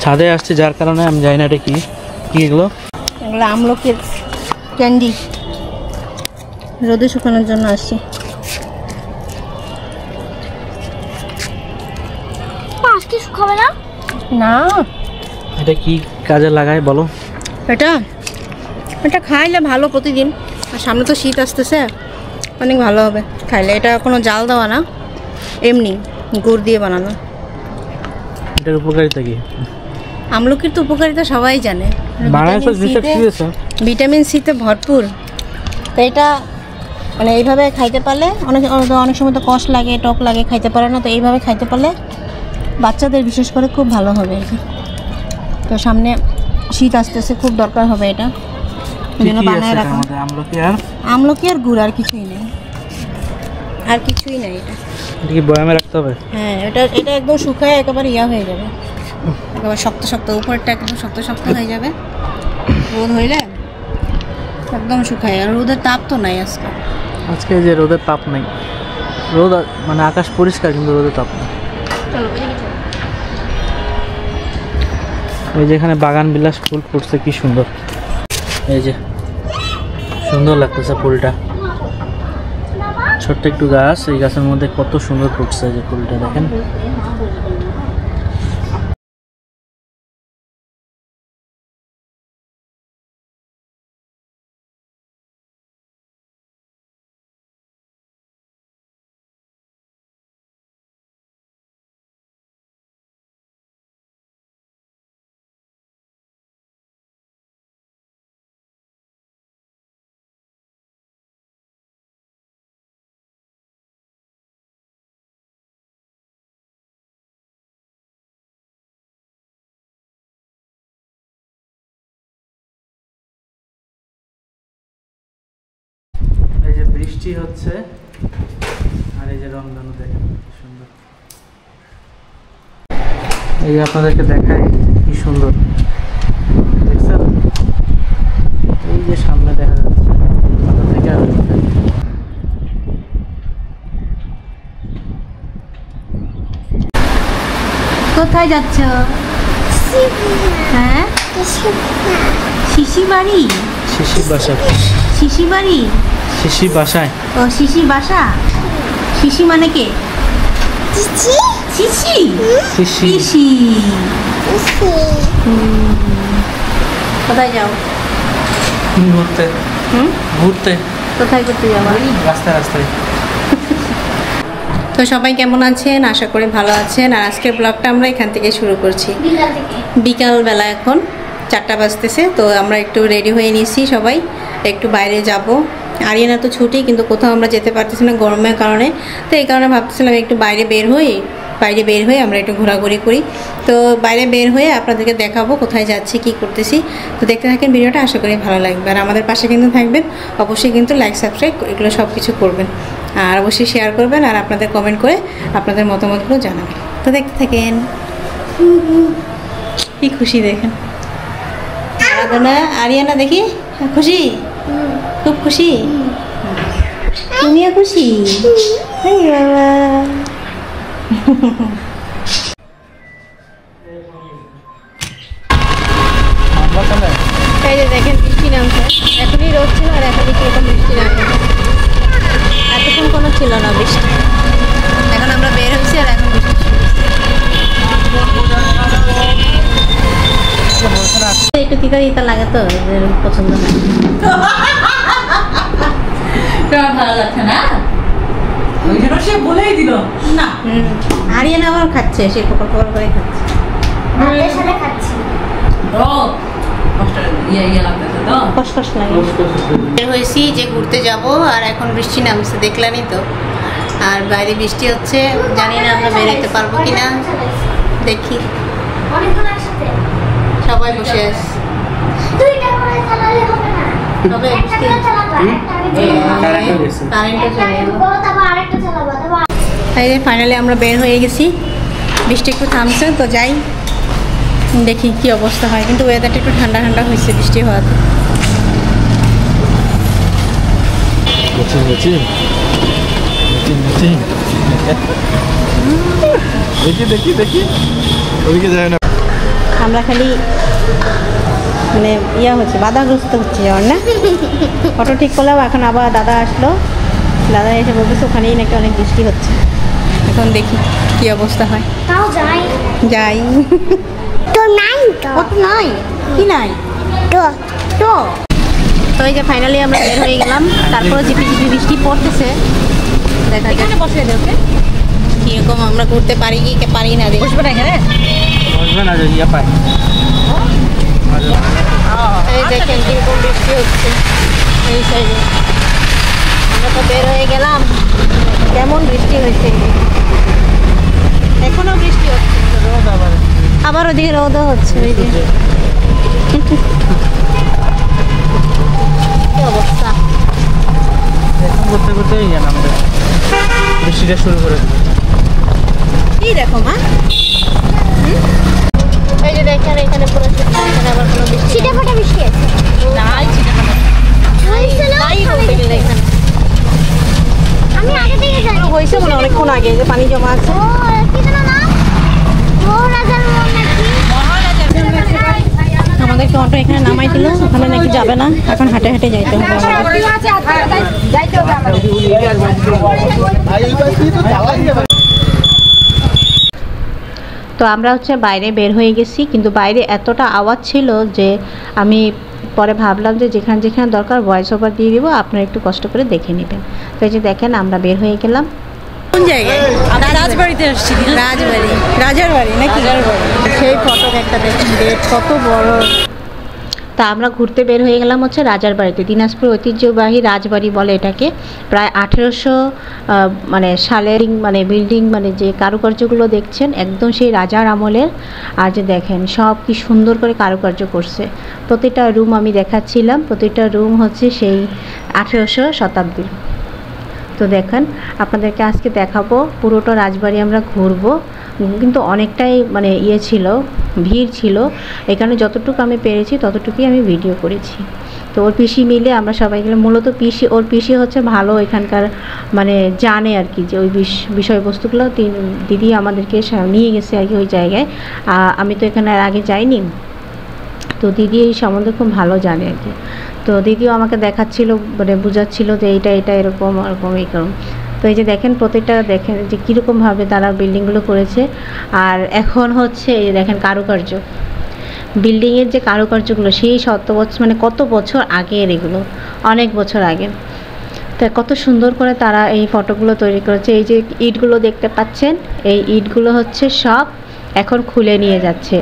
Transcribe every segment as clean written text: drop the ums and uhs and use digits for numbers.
ছাদে আসছে যার কারণে আমি জানি না এটা কি এগুলো। এগুলো আমলকির ক্যান্ডি, রোদে শুকানোর জন্য আসছি। আজকে শুকাবে না? না, এটা কি কাজে লাগায় বলো? এটা খাইলে ভালো প্রতিদিন, আর সামনে তো শীত আসতেছে, অনেক ভালো হবে খাইলে। এটা কোনো জাল দেওয়া না, এমনি গুড় দিয়ে বানানো। এটার উপকারিতা কি? আমলকির তো উপকারিতা সবাই জানে, ভিটামিন সিতে ভরপুর। তো এটা মানে এইভাবে খাইতে পারলে, অনেক সময় তো কষ্ট লাগে, টক লাগে, খাইতে পারে না। তো এইভাবে খাইতে পারলে বাচ্চাদের বিশেষ করে খুব ভালো হবে। তো সামনে শীত আসতেছে, খুব দরকার হবে এটা, এই জন্য বানায় রাখা। আমলকি আর গুড়, আর কিছুই নেই, আর কিছুই নেই। এটা কি বয়ামে রাখতে হবে? হ্যাঁ, এটা একদম শুকায় একেবারে ইয়া হয়ে যাবে, একেবারে শক্ত শক্ত, উপরটা একদম শক্ত শক্ত হয়ে যাবে। রোদ হইলে একদম শুকায়। আর রোদের তাপ তো নাই আজকে যে রোদের তাপ নাই, রোদ মানে আকাশ পরিষ্কার কিন্তু রোদের তাপ নেই। ওই যেখানে বাগান বিলাস ফুল ফুটছে কি সুন্দর, এই যে সুন্দর লাগতেছে ফুলটা, ছোট্ট একটু গাছ, এই গাছের মধ্যে কত সুন্দর ফুটছে যে ফুলটা দেখেন। এই যে বৃষ্টি হচ্ছে আর এই যে রংধনু দেখেন সুন্দর। এই যে আপনাদেরকে দেখাই কি সুন্দর দেখছেন, এই যে সামনে দেখা যাচ্ছে। কোথায় যাচ্ছ? হ্যাঁ, শিশি বাড়ি, শিশি বাসা, শিশি বাড়ি, শিশি বাসায়। ও শিশি বাসা। শিশি মানে কে? শিশি, শিশি, শিশি। কোথায় যাও? ঘুরতে। ঘুরতে কোথায় ঘুরতে যাবো? রাস্তায় রাস্তায়। তো সবাই কেমন আছেন? আশা করি ভালো আছেন। আর আজকের ব্লগটা আমরা এখান থেকে শুরু করছি। বিকালবেলা এখন 4টা বাজতেছে। তো আমরা একটু রেডি হয়ে নিয়েছি, সবাই একটু বাইরে যাব। আরিয়ানা তো ছুটি, কিন্তু কোথাও আমরা যেতে পারতেছি না গরমের কারণে। তো এই কারণে ভাবতেছিলাম একটু বাইরে বের হয়ে আমরা একটু ঘোরাঘুরি করি। তো বাইরে বের হয়ে আপনাদেরকে দেখাবো কোথায় যাচ্ছি, কি করতেছি। তো দেখতে থাকেন ভিডিওটা, আশা করি ভালো লাগবে। আর আমাদের পাশে কিন্তু থাকবেন, অবশ্যই কিন্তু লাইক, সাবস্ক্রাইব এগুলো সব কিছু করবেন, আর অবশ্যই শেয়ার করবেন, আর আপনাদের কমেন্ট করে আপনাদের মতামতগুলো জানাবেন। তো দেখতে থাকেন। কি খুশি দেখেন আরাধনা, আরিয়ানা দেখি খুশি, খুব খুশি। তুমিও খুশি? বাবা এই যে দেখেন বৃষ্টি নামছে, এখনই রোদ ছিল আর এখনই কিরকম বৃষ্টি নামছে। এতক্ষণ কোনো ছিল না বৃষ্টি, এখন আমরা বের হয়েছি আর এখন বৃষ্টি একটু তিতা তিতা লাগে, তো পছন্দ হয়। ভালো লাগছে না, ওই জন্য সে বলেই দিল না। আরিয়ানা আবার খাচ্ছে, সে পকর পকর করে খাচ্ছে। কষ্ট লাগে। বের হয়েছি যে ঘুরতে যাব, আর এখন বৃষ্টি নামছে, দেখলেনই তো। আর বাইরে বৃষ্টি হচ্ছে, জানি না আমরা বেরোতে পারবো কিনা, দেখি। সবাই বসে আছে। ফাইনালি আমরা বের হয়ে গেছি, বৃষ্টি একটু থামছে। তো যাই, দেখি কি অবস্থা হয়। কিন্তু ওয়েদারটা একটু ঠান্ডা ঠান্ডা হয়েছে বৃষ্টি হওয়াতে। দেখি দেখি দেখি, ওদিকে যায় না। আমরা খালি মানে হচ্ছে বাধাগ্রস্ত হচ্ছে যাওয়ার না। অটো ঠিক করলাম, এখন আবার দাদা আসলো, দাদা এসে বলতেছে ওখানেই নাকি অনেক বৃষ্টি হচ্ছে। এখন দেখি কি অবস্থা হয়। তাও যাই যাই। তো নাই তো অটো নাই, কি নাই তো তো। তো এই যে ফাইনালি আমরা বের হয়ে গেলাম, তারপরে ঝিপি ঝিপি বৃষ্টি পড়তেছে। দেখা যাক বসে দে ওকে। কিরকম আমরা ঘুরতে পারি কি পারি না দেখি। বসবে না এখানে? বসবে না যদি পায়। এই দেখেন কিরকম বৃষ্টি হচ্ছে এই সাইডে। আমরা তো বের হয়ে গেলাম, কেমন বৃষ্টি হয়েছে, এখনো বৃষ্টি হচ্ছে, আবার ওদিকে রোদও হচ্ছে। ওই যে কি অবস্থা। এখন করতে করতে গেলাম আমরা, বৃষ্টিটা শুরু করে দিল। কি দেখো মা, এই যে দেখেন এখানে পুরো এখানে আবার কোনো বৃষ্টি ছিটে ফোটা বৃষ্টি আছে নাই ছিটে ফোটা। হয়েছিল নাই বলতে গেলে এখানে আমি আগে থেকে জানি হয়েছে মনে হয় অনেকক্ষণ আগে, যে পানি জমা আছে। ও কি জানো না মহারাজার মন নাকি আমাদেরকে অটো এখানে নামাই দিল, ওখানে নাকি যাবে না, এখন হাঁটে হাঁটে যাইতে হবে আমাদের। তো আমরা হচ্ছে বাইরে বের হয়ে গেছি, কিন্তু বাইরে এতটা আওয়াজ ছিল যে আমি পরে ভাবলাম যে যেখানে যেখানে দরকার ভয়েস ওভার দিয়ে দিব, আপনারা একটু কষ্ট করে দেখে নেবেন। তো এই যে দেখেন আমরা বের হয়ে গেলাম। কোন জায়গায়? আমি রাজবাড়িতে আসছি। রাজবাড়ি, রাজার বাড়ি নাকি? সেই ফটো একটা দেখেন, গেট কত বড়। তা আমরা ঘুরতে বের হয়ে গেলাম হচ্ছে রাজার বাড়িতে, দিনাজপুর ঐতিহ্যবাহী রাজবাড়ি বলে এটাকে। প্রায় 1800 মানে সালের মানে বিল্ডিং, মানে যে কারুকার্যগুলো দেখছেন একদম সেই রাজার আমলের। আর যে দেখেন সব কি সুন্দর করে কারুকার্য করছে, প্রতিটা রুম আমি দেখাচ্ছিলাম, প্রতিটা রুম হচ্ছে সেই 1800 শতাব্দীর। তো দেখেন আপনাদেরকে আজকে দেখাবো পুরোটা রাজবাড়ি আমরা ঘুরবো, কিন্তু অনেকটাই মানে ছিল, ভিড় ছিল, এখানে যতটুকু আমি পেরেছি ততটুকুই আমি ভিডিও করেছি। তো ওর পিসি মিলে আমরা সবাই গেলে, মূলত পিসি, ওর পিসি হচ্ছে ভালো এখানকার মানে জানে আর কি, যে ওই বিষয়বস্তুগুলো দিদি আমাদেরকে নিয়ে গেছে আর কি ওই জায়গায়। আমি তো এখানে আর আগে যাইনি, তো দিদি এই সম্বন্ধে খুব ভালো জানে আর কি। তো দিদিও আমাকে দেখাচ্ছিল, মানে বোঝাচ্ছিল যে এইটা এটা এরকম এরকম এই কারণ। তো এই যে দেখেন প্রত্যেকটা দেখেন যে কীরকমভাবে তারা বিল্ডিংগুলো করেছে। আর এখন হচ্ছে এই যে দেখেন কারুকার্য, বিল্ডিংয়ের যে কারুকার্যগুলো সেই মানে কত বছর আগের, এগুলো অনেক বছর আগের। তো কত সুন্দর করে তারা এই ফটোগুলো তৈরি করেছে। এই যে ইটগুলো দেখতে পাচ্ছেন, এই ইটগুলো হচ্ছে সব এখন খুলে নিয়ে যাচ্ছে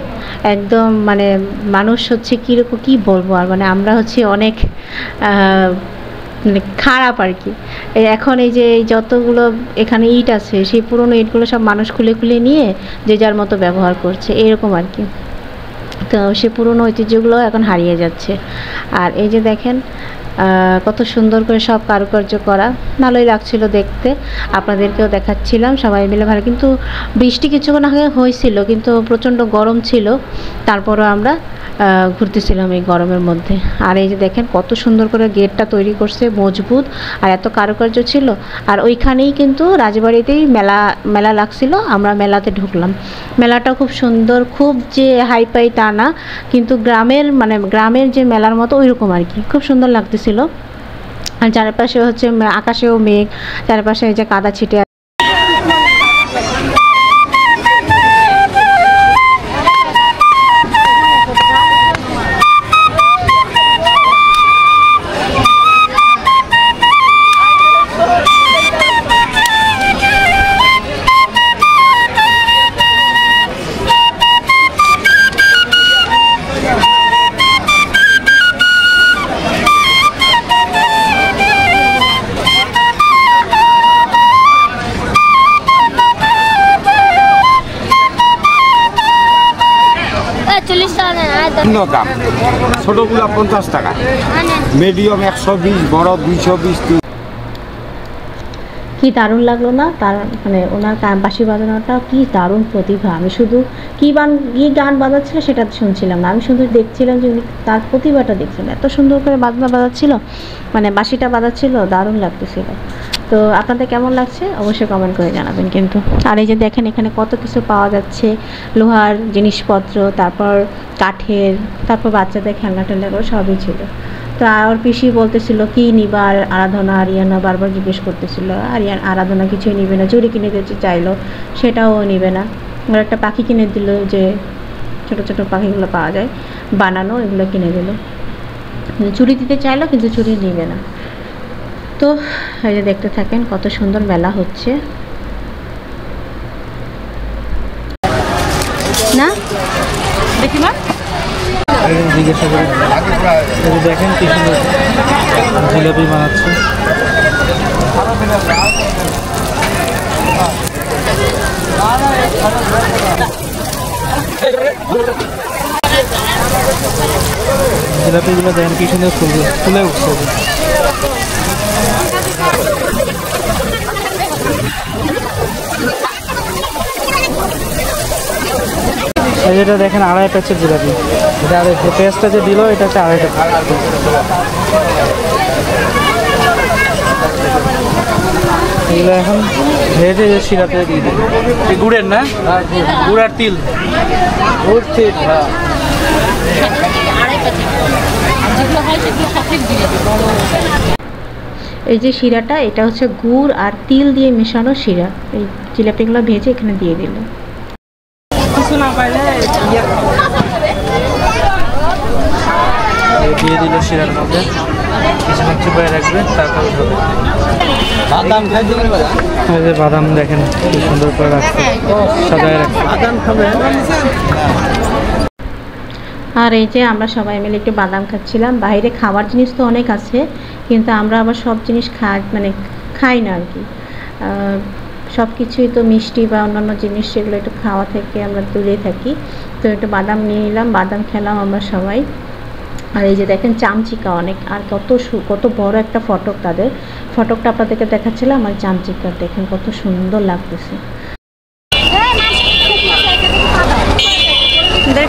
একদম, মানে মানুষ হচ্ছে কীরকম কী বলবো আর, মানে আমরা হচ্ছে অনেক মানে খারাপ আর কি। এখন এই যে যতগুলো এখানে ইট আছে, সেই পুরনো ইটগুলো সব মানুষ খুলে খুলে নিয়ে যে যার মতো ব্যবহার করছে এরকম আর কি। তো সে পুরনো ঐতিহ্যগুলো এখন হারিয়ে যাচ্ছে। আর এই যে দেখেন কত সুন্দর করে সব কারুকার্য করা, ভালোই লাগছিল দেখতে, আপনাদেরকেও দেখাচ্ছিলাম সবাই মিলে ভালো। কিন্তু বৃষ্টি কিছুক্ষণ আগে হয়েছিল, কিন্তু প্রচণ্ড গরম ছিল, তারপরও আমরা ঘুরতেছিলাম এই গরমের মধ্যে। আর এই যে দেখেন কত সুন্দর করে গেটটা তৈরি করছে, মজবুত, আর এত কারুকার্য ছিল। আর ওইখানেই কিন্তু রাজবাড়িতেই মেলা লাগছিল, আমরা মেলাতে ঢুকলাম। মেলাটা খুব সুন্দর, খুব যে হাইপাই তা না, কিন্তু গ্রামের যে মেলার মতো ওইরকম আর কি, খুব সুন্দর লাগতেছিল। আর চারপাশে হচ্ছে আকাশেও মেঘ, চারপাশে এই যে কাদা ছিটে। ভিন্ন দাম, ছোটগুলা 50 টাকা, মিডিয়াম 120, বড় 220। কি দারুণ লাগলো না তার, মানে ওনার বাঁশি বাজানোটা কি দারুণ প্রতিভা। আমি শুধু কি গান বাজাচ্ছিল সেটা শুনছিলাম না, আমি শুধু দেখছিলাম যে উনি তার প্রতিভাটা দেখছিলাম, এত সুন্দর করে বাজনা বাজাচ্ছিল, মানে বাঁশিটা বাজাচ্ছিল, দারুণ লাগতেছিল। তো আপনাদের কেমন লাগছে অবশ্যই কমেন্ট করে জানাবেন কিন্তু। আর এই যে দেখেন এখানে কত কিছু পাওয়া যাচ্ছে, লোহার জিনিসপত্র, তারপর কাঠের, তারপর বাচ্চাদের খেলনা টেলনাগুলো সবই ছিল। তো আর পিসি বলতেছিল কি নিবা, আর আরাধনা আরিয়ানা বারবার জিজ্ঞেস করতেছিল। আরাধনা কিছুই নিবে না, চুড়ি কিনে দিতে চাইলো, সেটাও নিবে না। ওর একটা পাখি কিনে দিল, যে ছোটো ছোটো পাখিগুলো পাওয়া যায় বানানো, এগুলো কিনে দিল। চুড়ি দিতে চাইলো কিন্তু চুড়ি নিবে না। তো এই যে দেখতে থাকেন কত সুন্দর মেলা হচ্ছে না, দেখি মা। জিজ্ঞাসা করে দেখেন কি সুন্দর জিলাপি বানাচ্ছে। জিলাপিগুলো দেখেন কি সুন্দর ফুলে উঠছে। যেটা দেখেন 2.5 প্যাচের জিলাপি, এটা আর পেঁয়াজটা যে দিল এটা হচ্ছে 2.5 টাকা। এগুলো এখন ভেজে যে শিরাতে দিয়ে দেবে। গুড়ের না, গুড় আর তিল, গুড় তিল। হ্যাঁ, এই যে শিরাটা, এটা হচ্ছে গুড় আর তিল দিয়ে মেশানো শিরা। এই জিলাপিগুলো ভেজে এখানে দিয়ে দিল। দিয়ে দিল শিরার মধ্যে, কিছু চুপায় রাখবে, তারপরে হবে। এই যে বাদাম দেখেন কি সুন্দর করে রাখছে, সাজায় রাখছে। বাদাম খাবে। আর এই যে আমরা সবাই মিলে একটু বাদাম খাচ্ছিলাম। বাইরে খাবার জিনিস তো অনেক আছে, কিন্তু আমরা আবার সব জিনিস খাই না আর কি। সব কিছুই তো মিষ্টি বা অন্যান্য জিনিস, সেগুলো একটু খাওয়া থেকে আমরা দূরে থাকি। তো একটু বাদাম নিয়ে নিলাম, বাদাম খেলাম আমরা সবাই। আর এই যে দেখেন চামচিকা অনেক, আর কত বড় একটা ফটক, তাদের ফটকটা আপনাদেরকে দেখাচ্ছিলাম। আর চামচিকা দেখেন কত সুন্দর লাগতেছে।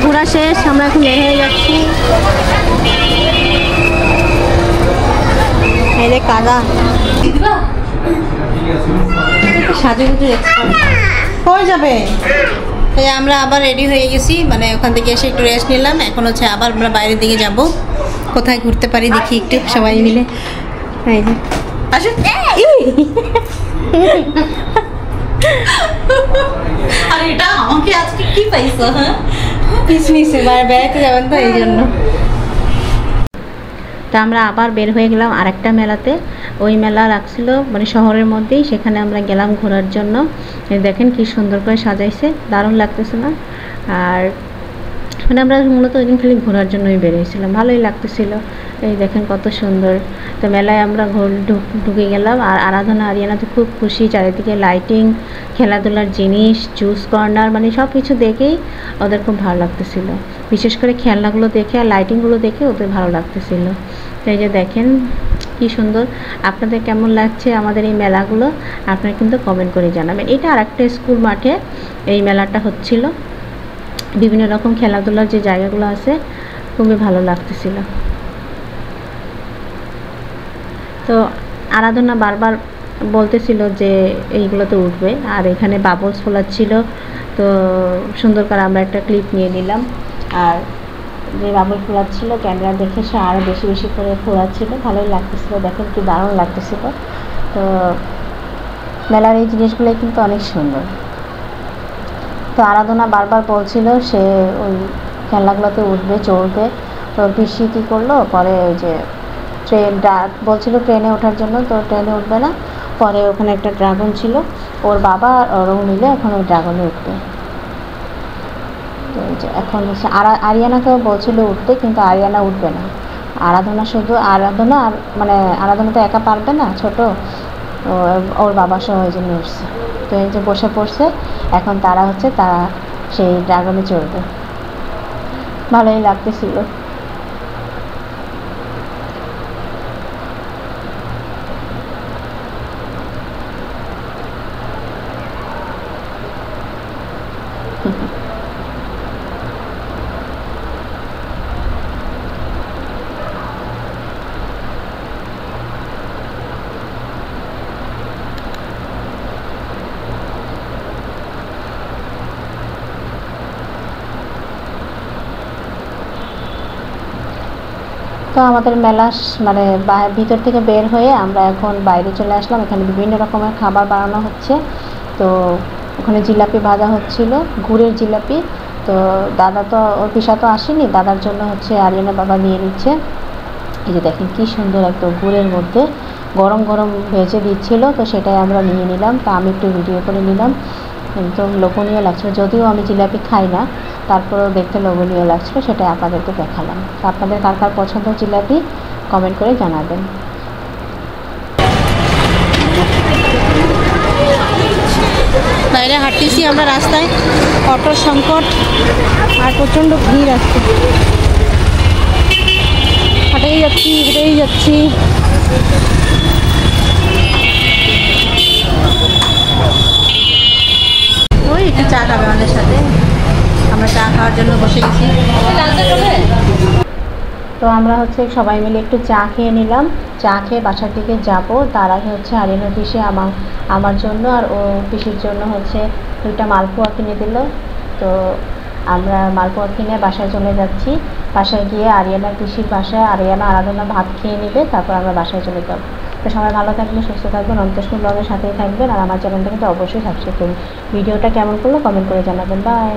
ঘোরা শেষ, আমরা এখন বের হয়ে যাচ্ছি। এই যে কাদা সাজুগুজু হয়ে যাবে। আমরা আবার রেডি হয়ে গেছি, মানে ওখান থেকে এসে একটু রেস্ট নিলাম। এখন হচ্ছে আবার আমরা বাইরের দিকে যাব, কোথায় ঘুরতে পারি দেখি একটু সবাই মিলে। এই যে আসুন। আর এটা আমাকে আজকে কি পাইছো? হ্যাঁ, পিছনিছে বেড়াতে যাবেন তো এই জন্য। তা আমরা আবার বের হয়ে গেলাম আরেকটা মেলাতে। ওই মেলা রাখছিল মানে শহরের মধ্যেই, সেখানে আমরা গেলাম ঘোরার জন্য। দেখেন কি সুন্দর করে সাজাইছে, দারুণ লাগতেছে না? আর মানে আমরা মূলত ওই দিন খালি ঘোরার জন্যই বেরিয়েছিলাম, ভালোই লাগতেছিল। এই দেখেন কত সুন্দর। তো মেলায় আমরা ঢুকে গেলাম। আর আরাধনা আরিয়ানা তো খুব খুশি, চারিদিকে লাইটিং, খেলাধুলার জিনিস, জুস কর্নার, মানে সব কিছু দেখেই ওদের খুব ভালো লাগতেছিল। বিশেষ করে খেলনাগুলো দেখে আর লাইটিংগুলো দেখে ওদের ভালো লাগতেছিল। তো এই যে দেখেন কি সুন্দর। আপনাদের কেমন লাগছে আমাদের এই মেলাগুলো আপনারা কিন্তু কমেন্ট করে জানাবেন। এটা আরেকটা স্কুল মাঠে এই মেলাটা হচ্ছিল। বিভিন্ন রকম খেলাধুলার যে জায়গাগুলো আছে খুবই ভালো লাগতেছিল। তো আরাধনা বারবার বলতেছিল যে এইগুলোতে উঠবে। আর এখানে বাবলস ফোলাচ্ছিল, তো সুন্দর করে আমরা একটা ক্লিপ নিয়ে নিলাম। আর যে বাবল ফোলাচ্ছিল ক্যামেরা দেখে সে আরও বেশি বেশি করে ফোলাচ্ছিল, ভালোই লাগতেছিল। দেখেন কি দারুণ লাগতেছিল। তো মেলার এই জিনিসগুলোই কিন্তু অনেক সুন্দর। তো আরাধনা বারবার বলছিল সে ওই খেলনাগুলোতে উঠবে, চড়বে। তো পিসি কী করলো, পরে ওই যে বলছিল ট্রেনে ওঠার জন্য, তো ট্রেনে উঠবে না। পরে ওখানে একটা ড্রাগন ছিল, ওর বাবা ওরও মিলে এখন ওই ড্রাগনে উঠবে। তো এই যে এখন আরিয়ানাকেও বলছিল উঠতে, কিন্তু আরিয়ানা উঠবে না। আরাধনা শুধু আরাধনা, আর মানে আরাধনা তো একা পারবে না, ছোট, ওর বাবা সহ ওই জন্য উঠছে। তো এই যে বসে পড়ছে, এখন তারা সেই ড্রাগনে চড়বে। ভালোই লাগতেছিল। তো আমাদের মেলা মানে ভিতর থেকে বের হয়ে আমরা এখন বাইরে চলে আসলাম। এখানে বিভিন্ন রকমের খাবার বানানো হচ্ছে। তো ওখানে জিলাপি ভাজা হচ্ছিল, গুড়ের জিলাপি। তো দাদা তো ওর পিসা তো আসেনি, দাদার জন্য হচ্ছে আরিয়ানা বাবা নিয়ে নিচ্ছে। এই যে দেখেন কি সুন্দর একদম গুড়ের মধ্যে গরম গরম ভেজে দিচ্ছিল, তো সেটাই আমরা নিয়ে নিলাম। তো আমি একটু ভিডিও করে নিলাম, একদম লোভনীয় লাগছিল। যদিও আমি জিলাপি খাই না, তারপরেও দেখতে লোভনীয় লাগছিল, সেটাই আপনাদেরকে দেখালাম। তো আপনাদের কার কার পছন্দ জিলাপি কমেন্ট করে জানাবেন। বাইরে হাঁটতেছি আমরা রাস্তায়, অটোর সংকট আর প্রচণ্ড ভিড় আছে। হেঁটেই যাচ্ছি। ওই একটু চা খাবে আমাদের সাথে, আমরা চা খাওয়ার জন্য বসে গেছি। তো আমরা হচ্ছে সবাই মিলে একটু চা খেয়ে নিলাম। চা খেয়ে বাসার দিকে যাব। তার আগে হচ্ছে আরিয়ানা পিসি আমার জন্য আর ও পিসির জন্য হচ্ছে 2টা মালপোয়া কিনে দিল। তো আমরা মালপোয়া কিনে বাসায় চলে যাচ্ছি। বাসায় গিয়ে আরিয়ানার পিসির বাসায় আরিয়ানা আরাধনা ভাত খেয়ে নেবে, তারপর আমরা বাসায় চলে যাব। তো সবাই ভালো থাকবেন, সুস্থ থাকবেন, অন্তষ্ণ ব্লগের সাথেই থাকবেন। আর আমার চ্যানেলটাকে তো অবশ্যই সাবস্ক্রাইব করুন। ভিডিওটা কেমন করলো কমেন্ট করে জানাবেন। বাই।